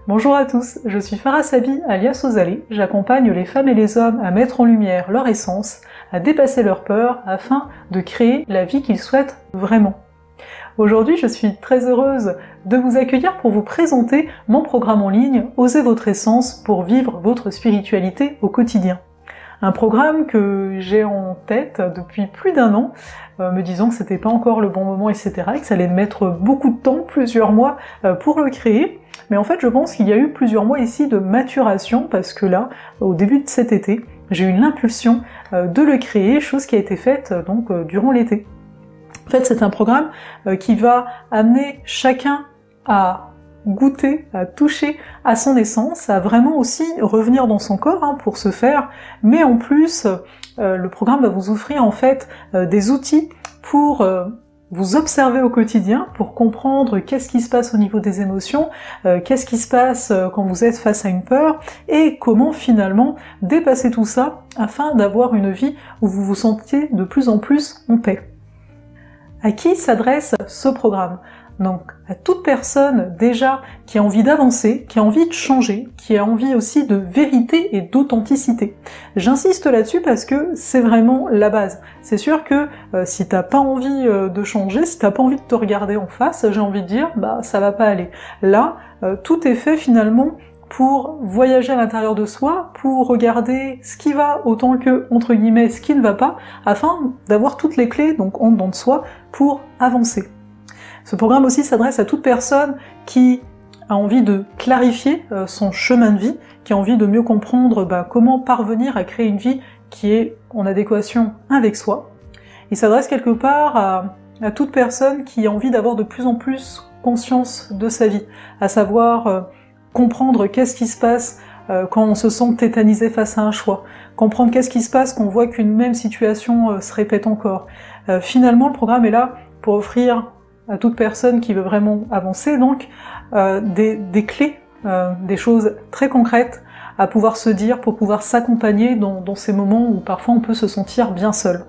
Bonjour à tous, je suis Farah Sabi alias Ozalé, j'accompagne les femmes et les hommes à mettre en lumière leur essence, à dépasser leurs peurs afin de créer la vie qu'ils souhaitent vraiment. Aujourd'hui, je suis très heureuse de vous accueillir pour vous présenter mon programme en ligne « Osez votre essence pour vivre votre spiritualité au quotidien ». Un programme que j'ai en tête depuis plus d'1 an, me disant que c'était pas encore le bon moment, etc., et que ça allait mettre beaucoup de temps, plusieurs mois, pour le créer. Mais en fait, je pense qu'il y a eu plusieurs mois ici de maturation, parce que là, au début de cet été, j'ai eu l'impulsion de le créer, chose qui a été faite donc durant l'été. En fait, c'est un programme qui va amener chacun à goûter, à toucher à son essence, à vraiment aussi revenir dans son corps pour ce faire, mais en plus, le programme va vous offrir en fait des outils pour vous observer au quotidien, pour comprendre qu'est-ce qui se passe au niveau des émotions, qu'est-ce qui se passe quand vous êtes face à une peur, et comment finalement dépasser tout ça afin d'avoir une vie où vous vous sentiez de plus en plus en paix. À qui s'adresse ce programme ? Donc à toute personne déjà qui a envie d'avancer, qui a envie de changer, qui a envie aussi de vérité et d'authenticité. J'insiste là-dessus parce que c'est vraiment la base. C'est sûr que si t'as pas envie de changer, si t'as pas envie de te regarder en face, j'ai envie de dire, bah ça va pas aller. Là, tout est fait finalement pour voyager à l'intérieur de soi, pour regarder ce qui va autant que, entre guillemets, ce qui ne va pas, afin d'avoir toutes les clés, donc en dedans de soi, pour avancer. Ce programme aussi s'adresse à toute personne qui a envie de clarifier son chemin de vie, qui a envie de mieux comprendre comment parvenir à créer une vie qui est en adéquation avec soi. Il s'adresse quelque part à toute personne qui a envie d'avoir de plus en plus conscience de sa vie, à savoir comprendre qu'est-ce qui se passe quand on se sent tétanisé face à un choix, comprendre qu'est-ce qui se passe quand on voit qu'une même situation se répète encore. Finalement, le programme est là pour offrir à toute personne qui veut vraiment avancer, donc des clés, des choses très concrètes à pouvoir se dire pour pouvoir s'accompagner dans ces moments où parfois on peut se sentir bien seul.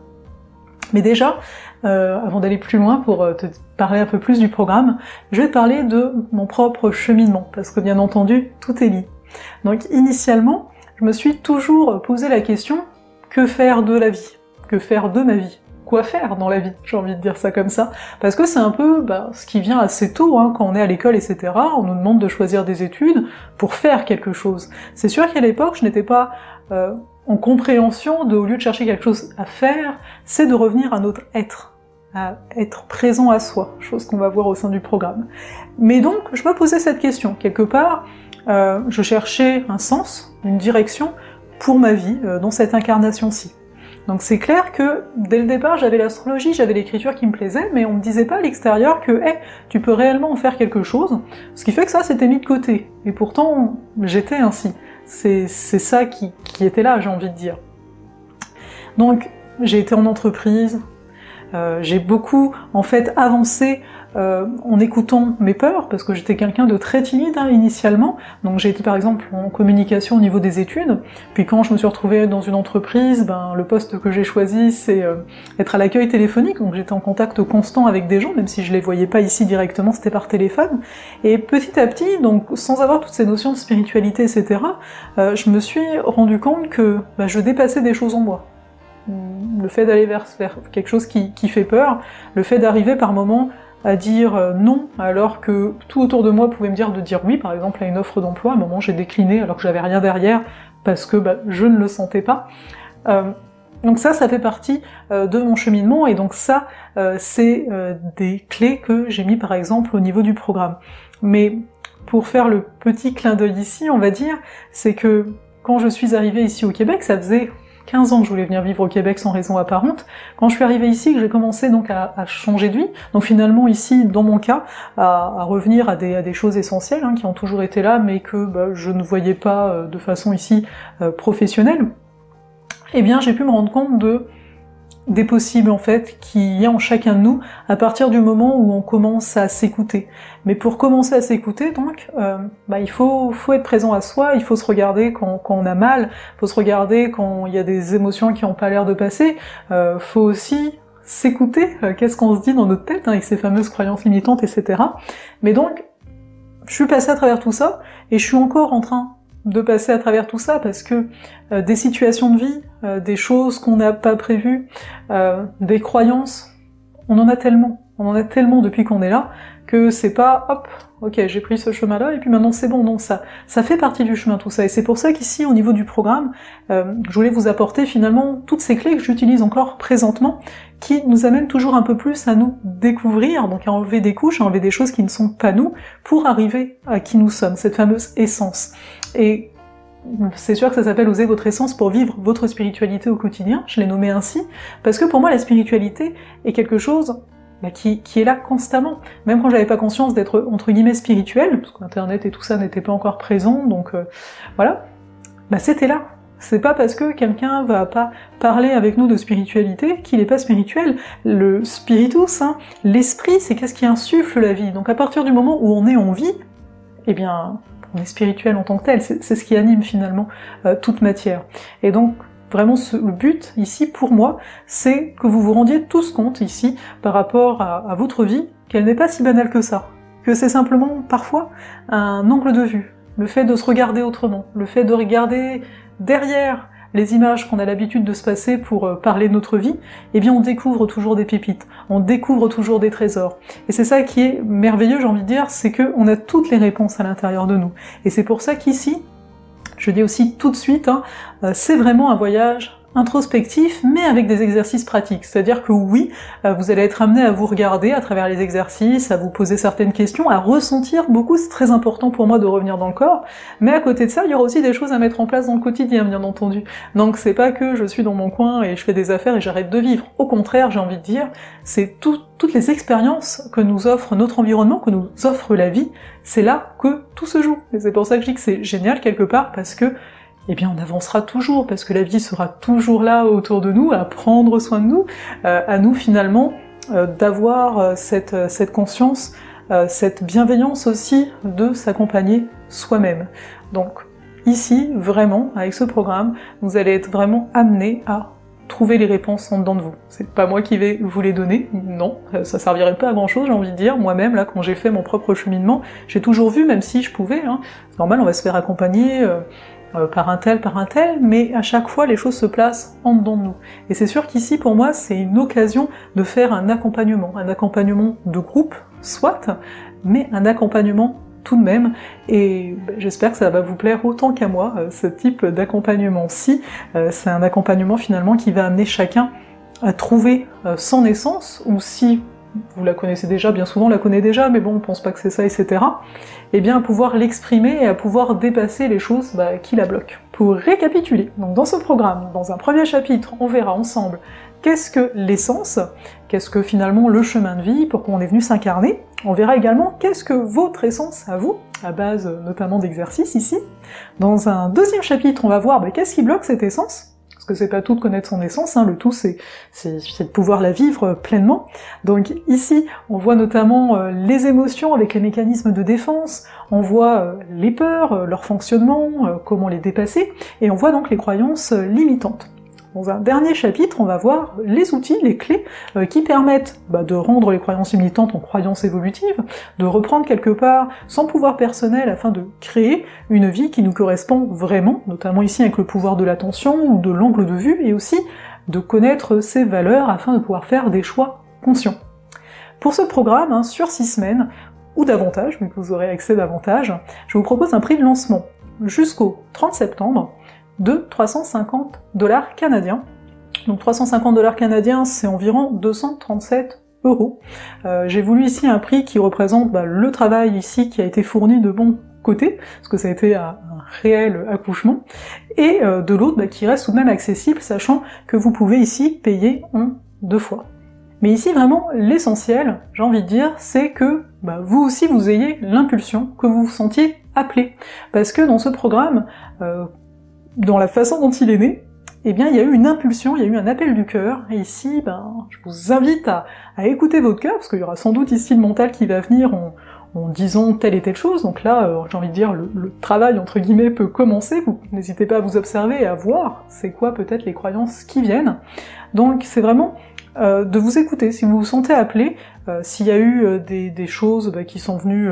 Mais déjà, avant d'aller plus loin pour te parler un peu plus du programme, je vais te parler de mon propre cheminement, parce que bien entendu, tout est lié. Donc initialement, je me suis toujours posé la question, que faire de la vie ? Que faire de ma vie ? Quoi faire dans la vie, j'ai envie de dire ça comme ça, parce que c'est un peu ce qui vient assez tôt, quand on est à l'école, etc., on nous demande de choisir des études pour faire quelque chose. C'est sûr qu'à l'époque, je n'étais pas en compréhension de, au lieu de chercher quelque chose à faire, c'est de revenir à notre être, à être présent à soi, chose qu'on va voir au sein du programme. Mais donc, je me posais cette question, quelque part, je cherchais un sens, une direction pour ma vie, dans cette incarnation-ci. Donc c'est clair que, dès le départ, j'avais l'astrologie, j'avais l'écriture qui me plaisait, mais on me disait pas à l'extérieur que, tu peux réellement en faire quelque chose, ce qui fait que ça, c'était mis de côté. Et pourtant, j'étais ainsi. C'est ça qui était là, j'ai envie de dire. Donc, j'ai été en entreprise, j'ai beaucoup, en fait, avancé en écoutant mes peurs, parce que j'étais quelqu'un de très timide initialement, donc j'ai été par exemple en communication au niveau des études, puis quand je me suis retrouvée dans une entreprise, le poste que j'ai choisi c'est être à l'accueil téléphonique, donc j'étais en contact constant avec des gens, même si je les voyais pas ici directement, c'était par téléphone, et petit à petit, donc sans avoir toutes ces notions de spiritualité, etc., je me suis rendu compte que je dépassais des choses en moi. Le fait d'aller vers quelque chose qui fait peur, le fait d'arriver par moments à dire non, alors que tout autour de moi pouvait me dire de dire oui, par exemple à une offre d'emploi, à un moment j'ai décliné alors que j'avais rien derrière, parce que je ne le sentais pas. Donc ça fait partie de mon cheminement, et donc ça, c'est des clés que j'ai mis par exemple au niveau du programme. Mais pour faire le petit clin d'œil ici, on va dire, c'est que quand je suis arrivée ici au Québec, ça faisait 15 ans que je voulais venir vivre au Québec sans raison apparente. Quand je suis arrivée ici, que j'ai commencé donc à changer de vie, donc finalement ici, dans mon cas, à revenir à des choses essentielles, qui ont toujours été là, mais que je ne voyais pas de façon ici professionnelle, eh bien j'ai pu me rendre compte des possibles en fait qu'il y a en chacun de nous à partir du moment où on commence à s'écouter. Mais pour commencer à s'écouter donc, il faut être présent à soi, il faut se regarder quand on a mal, il faut se regarder quand il y a des émotions qui n'ont pas l'air de passer, faut aussi s'écouter, qu'est-ce qu'on se dit dans notre tête avec ces fameuses croyances limitantes, etc. Mais donc, je suis passée à travers tout ça, et je suis encore en train de passer à travers tout ça, parce que des situations de vie, des choses qu'on n'a pas prévues, des croyances, on en a tellement depuis qu'on est là, que c'est pas, hop, ok, j'ai pris ce chemin-là, et puis maintenant c'est bon, non, ça fait partie du chemin tout ça, et c'est pour ça qu'ici, au niveau du programme, je voulais vous apporter finalement toutes ces clés que j'utilise encore présentement, qui nous amènent toujours un peu plus à nous découvrir, donc à enlever des couches, à enlever des choses qui ne sont pas nous, pour arriver à qui nous sommes, cette fameuse essence. Et c'est sûr que ça s'appelle oser votre essence pour vivre votre spiritualité au quotidien, je l'ai nommé ainsi, parce que pour moi la spiritualité est quelque chose qui est là constamment. Même quand j'avais pas conscience d'être entre guillemets spirituel, parce qu'internet et tout ça n'était pas encore présent, donc voilà, c'était là. C'est pas parce que quelqu'un va pas parler avec nous de spiritualité qu'il est pas spirituel. Le spiritus, l'esprit, c'est qu'est-ce qui insuffle la vie. Donc à partir du moment où on est en vie, eh bien, on est spirituel en tant que tel, c'est ce qui anime finalement toute matière. Et donc, vraiment, le but, ici, pour moi, c'est que vous vous rendiez tous compte, ici, par rapport à votre vie, qu'elle n'est pas si banale que ça. Que c'est simplement, parfois, un angle de vue. Le fait de se regarder autrement. Le fait de regarder derrière les images qu'on a l'habitude de se passer pour parler de notre vie, eh bien on découvre toujours des pépites, on découvre toujours des trésors. Et c'est ça qui est merveilleux, j'ai envie de dire, c'est qu'on a toutes les réponses à l'intérieur de nous. Et c'est pour ça qu'ici, je dis aussi tout de suite, c'est vraiment un voyage introspectif, mais avec des exercices pratiques. C'est-à-dire que oui, vous allez être amené à vous regarder à travers les exercices, à vous poser certaines questions, à ressentir beaucoup, c'est très important pour moi de revenir dans le corps, mais à côté de ça, il y aura aussi des choses à mettre en place dans le quotidien, bien entendu. Donc c'est pas que je suis dans mon coin et je fais des affaires et j'arrête de vivre. Au contraire, j'ai envie de dire, c'est toutes les expériences que nous offre notre environnement, que nous offre la vie, c'est là que tout se joue. Et c'est pour ça que je dis que c'est génial quelque part, parce que eh bien on avancera toujours, parce que la vie sera toujours là autour de nous, à prendre soin de nous, à nous finalement d'avoir cette conscience, cette bienveillance aussi de s'accompagner soi-même. Donc ici, vraiment, avec ce programme, vous allez être vraiment amenés à trouver les réponses en dedans de vous. C'est pas moi qui vais vous les donner, non, ça servirait pas à grand chose, j'ai envie de dire. Moi-même, là, quand j'ai fait mon propre cheminement, j'ai toujours vu, même si je pouvais, c'est normal, on va se faire accompagner par un tel, mais à chaque fois, les choses se placent en dedans de nous. Et c'est sûr qu'ici, pour moi, c'est une occasion de faire un accompagnement de groupe, soit, mais un accompagnement tout de même, et j'espère que ça va vous plaire autant qu'à moi, ce type d'accompagnement-ci. C'est un accompagnement finalement qui va amener chacun à trouver son essence, ou si vous la connaissez déjà, bien souvent on la connaît déjà, mais bon, on pense pas que c'est ça, etc. Et bien à pouvoir l'exprimer et à pouvoir dépasser les choses qui la bloquent. Pour récapituler, donc dans ce programme, dans un premier chapitre, on verra ensemble qu'est-ce que l'essence, qu'est-ce que finalement le chemin de vie, pourquoi on est venu s'incarner. On verra également qu'est-ce que votre essence à vous, à base notamment d'exercices ici. Dans un deuxième chapitre, on va voir qu'est-ce qui bloque cette essence, parce que c'est pas tout de connaître son essence, le tout c'est de pouvoir la vivre pleinement. Donc ici, on voit notamment les émotions avec les mécanismes de défense, on voit les peurs, leur fonctionnement, comment les dépasser, et on voit donc les croyances limitantes. Dans un dernier chapitre, on va voir les outils, les clés qui permettent de rendre les croyances limitantes en croyances évolutives, de reprendre quelque part son pouvoir personnel afin de créer une vie qui nous correspond vraiment, notamment ici avec le pouvoir de l'attention ou de l'angle de vue, et aussi de connaître ses valeurs afin de pouvoir faire des choix conscients. Pour ce programme, sur 6 semaines, ou davantage, mais que vous aurez accès davantage, je vous propose un prix de lancement jusqu'au 30 septembre, de 350 $ canadiens. Donc 350 $ canadiens, c'est environ 237 €. J'ai voulu ici un prix qui représente le travail ici qui a été fourni de mon côté, parce que ça a été un réel accouchement, et de l'autre qui reste tout de même accessible, sachant que vous pouvez ici payer en 2 fois. Mais ici, vraiment, l'essentiel, j'ai envie de dire, c'est que vous aussi, vous ayez l'impulsion, que vous vous sentiez appelé. Parce que dans ce programme, dans la façon dont il est né, eh bien il y a eu une impulsion, il y a eu un appel du cœur, et ici, je vous invite à écouter votre cœur, parce qu'il y aura sans doute ici le mental qui va venir en disant telle et telle chose, donc là, j'ai envie de dire, le travail, entre guillemets, peut commencer, vous n'hésitez pas à vous observer et à voir c'est quoi peut-être les croyances qui viennent. Donc c'est vraiment de vous écouter, si vous vous sentez appelé, s'il y a eu des choses qui sont venues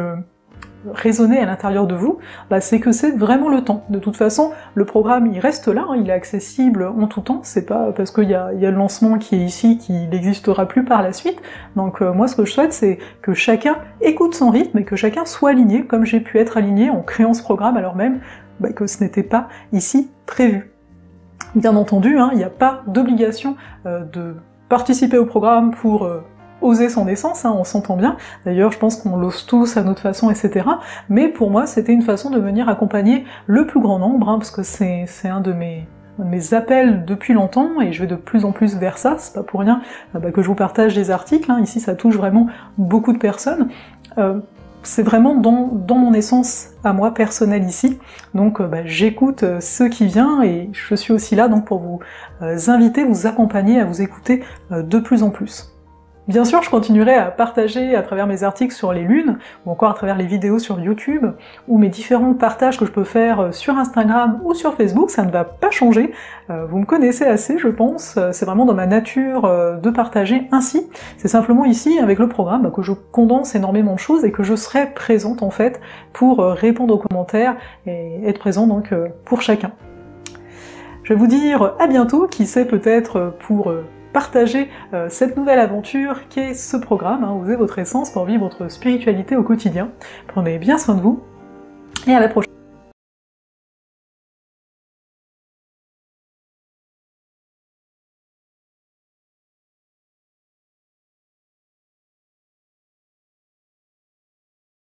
résonner à l'intérieur de vous, bah, c'est que c'est vraiment le temps. De toute façon, le programme il reste là, hein, il est accessible en tout temps, c'est pas parce qu'il y a le lancement qui est ici qu'il n'existera plus par la suite. Donc moi ce que je souhaite c'est que chacun écoute son rythme et que chacun soit aligné, comme j'ai pu être aligné en créant ce programme alors même bah, que ce n'était pas ici prévu. Bien entendu, hein, il n'y a pas d'obligation de participer au programme pour oser son essence, hein, on s'entend bien, d'ailleurs je pense qu'on l'ose tous à notre façon, etc. Mais pour moi c'était une façon de venir accompagner le plus grand nombre, hein, parce que c'est un de mes appels depuis longtemps, et je vais de plus en plus vers ça, c'est pas pour rien que je vous partage des articles, hein, ici ça touche vraiment beaucoup de personnes. C'est vraiment dans mon essence à moi personnelle ici, donc j'écoute ce qui vient et je suis aussi là donc pour vous inviter, vous accompagner à vous écouter de plus en plus. Bien sûr, je continuerai à partager à travers mes articles sur les lunes, ou encore à travers les vidéos sur YouTube, ou mes différents partages que je peux faire sur Instagram ou sur Facebook, ça ne va pas changer. Vous me connaissez assez, je pense, c'est vraiment dans ma nature de partager ainsi. C'est simplement ici, avec le programme, que je condense énormément de choses et que je serai présente en fait pour répondre aux commentaires et être présent donc pour chacun. Je vais vous dire à bientôt, qui sait peut-être pour partager cette nouvelle aventure qu'est ce programme, hein, Osez votre essence pour vivre votre spiritualité au quotidien. Prenez bien soin de vous, et à la prochaine.